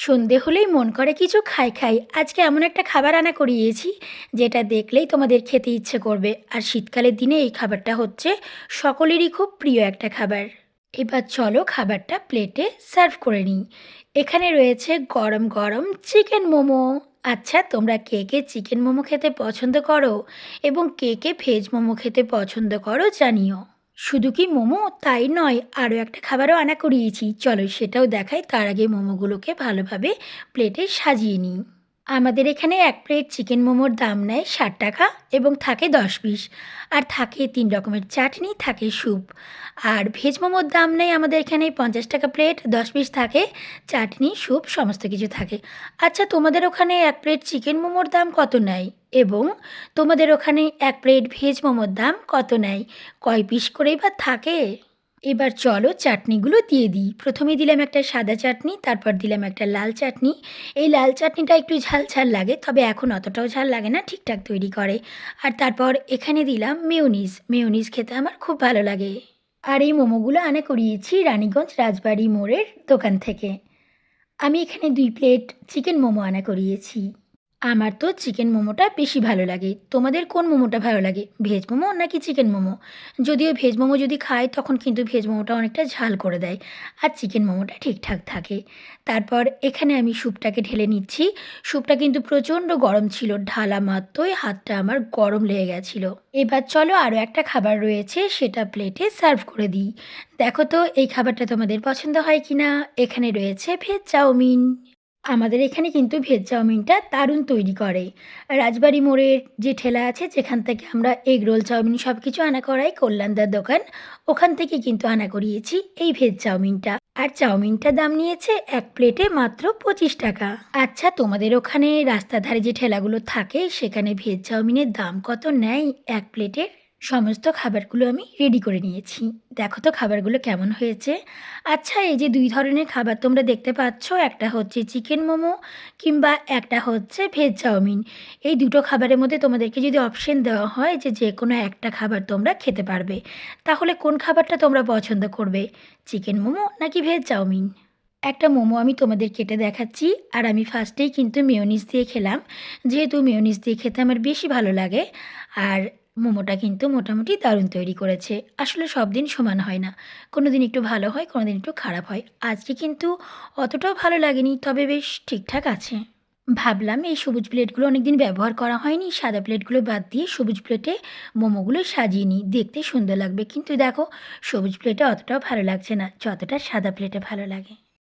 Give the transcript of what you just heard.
সন্ধে হলেই মন করে কিছু খাই খাই। আজকে এমন একটা খাবার রান্না করিয়েছি যেটা দেখলেই তোমাদের খেতে ইচ্ছে করবে। আর শীতকালের দিনে এই খাবারটা হচ্ছে সকলেরই খুব প্রিয় একটা খাবার। এবার চলো খাবারটা প্লেটে সার্ভ করে নিই। এখানে রয়েছে গরম গরম চিকেন মোমো। আচ্ছা, তোমরা কে কে চিকেন মোমো খেতে পছন্দ করো এবং কে কে ভেজ মোমো খেতে পছন্দ করো জানিও। শুধু কি মোমো তাই নয়, আরও একটা খাবারও আনা করিয়েছি, চলো সেটাও দেখাই। তার আগে মোমোগুলোকে ভালোভাবে প্লেটে সাজিয়ে নিই। আমাদের এখানে এক প্লেট চিকেন মোমোর দাম নেয় 60 টাকা এবং থাকে 10 পিস। আর থাকে 3 রকমের চাটনি, থাকে স্যুপ। আর ভেজ মোমোর দাম নেই আমাদের এখানে 50 টাকা প্লেট, 10 পিস থাকে, চাটনি স্যুপ সমস্ত কিছু থাকে। আচ্ছা, তোমাদের ওখানে এক প্লেট চিকেন মোমোর দাম কত নেয় এবং তোমাদের ওখানে এক প্লেট ভেজ মোমোর দাম কত নেয়, কয় পিস করেই বা থাকে? এবার চলো চাটনিগুলো দিয়ে দিই। প্রথমে দিলাম একটা সাদা চাটনি, তারপর দিলাম একটা লাল চাটনি। এই লাল চাটনিটা একটু ঝাল ঝাল লাগে, তবে এখন অতটাও ঝাল লাগে না, ঠিকঠাক তৈরি করে। আর তারপর এখানে দিলাম মেয়োনিজ। মেয়োনিজ খেতে আমার খুব ভালো লাগে। আর এই মোমোগুলো আনা করিয়েছি রানীগঞ্জ রাজবাড়ি মোড়ের দোকান থেকে। আমি এখানে 2 প্লেট চিকেন মোমো আনা করিয়েছি। আমার তো চিকেন মোমোটা বেশি ভালো লাগে। তোমাদের কোন মোমোটা ভালো লাগে, ভেজ মোমো নাকি চিকেন মোমো? যদিও ভেজ মোমো যদি খাই তখন কিন্তু ভেজ মোমোটা অনেকটা ঝাল করে দেয়, আর চিকেন মোমোটা ঠিকঠাক থাকে। তারপর এখানে আমি স্যুপটাকে ঢেলে নিচ্ছি। স্যুপটা কিন্তু প্রচণ্ড গরম ছিল, ঢালা মাত্রই হাতটা আমার গরম লেগে গেছিলো। এবার চলো আরও একটা খাবার রয়েছে, সেটা প্লেটে সার্ভ করে দিই। দেখো তো এই খাবারটা তোমাদের পছন্দ হয় কি না। এখানে রয়েছে ভেজ চাউমিন। আমাদের এখানে কিন্তু ভেজ চাউমিনটা দারুণ তৈরি করে। রাজবাড়ি মোড়ের যে ঠেলা আছে, যেখান থেকে আমরা এগ রোল চাউমিন সব কিছু আনা করাই, কল্যাণদার দোকান, ওখান থেকে কিন্তু আনা করিয়েছি এই ভেজ চাউমিনটা। আর চাউমিনটার দাম নিয়েছে এক প্লেটে মাত্র 25 টাকা। আচ্ছা, তোমাদের ওখানে রাস্তার ধারে যে ঠেলাগুলো থাকে সেখানে ভেজ চাউমিনের দাম কত নেয় এক প্লেটের? সমস্ত খাবারগুলো আমি রেডি করে নিয়েছি। দেখো তো খাবারগুলো কেমন হয়েছে। আচ্ছা, এই যে 2 ধরনের খাবার তোমরা দেখতে পাচ্ছ, একটা হচ্ছে চিকেন মোমো কিংবা একটা হচ্ছে ভেজ চাউমিন। এই দুটো খাবারের মধ্যে তোমাদেরকে যদি অপশন দেওয়া হয় যে যে কোনো একটা খাবার তোমরা খেতে পারবে, তাহলে কোন খাবারটা তোমরা পছন্দ করবে, চিকেন মোমো নাকি ভেজ চাউমিন? একটা মোমো আমি তোমাদের কেটে দেখাচ্ছি। আর আমি ফার্স্টেই কিন্তু মেয়োনিজ দিয়ে খেলাম, যেহেতু মেয়োনিজ দিয়ে খেতে আমার বেশি ভালো লাগে। আর মোমোটা কিন্তু মোটামুটি দারুণ তৈরি করেছে। আসলে সব দিন সমান হয় না, কোনো দিন একটু ভালো হয়, কোনো দিন একটু খারাপ হয়। আজকে কিন্তু অতটাও ভালো লাগেনি, তবে বেশ ঠিকঠাক আছে। ভাবলাম এই সবুজ প্লেটগুলো অনেক দিন ব্যবহার করা হয়নি, সাদা প্লেটগুলো বাদ দিয়ে সবুজ প্লেটে মোমোগুলো সাজিয়ে নিই, দেখতে সুন্দর লাগবে। কিন্তু দেখো, সবুজ প্লেটে অতটাও ভালো লাগছে না যতটা সাদা প্লেটে ভালো লাগে।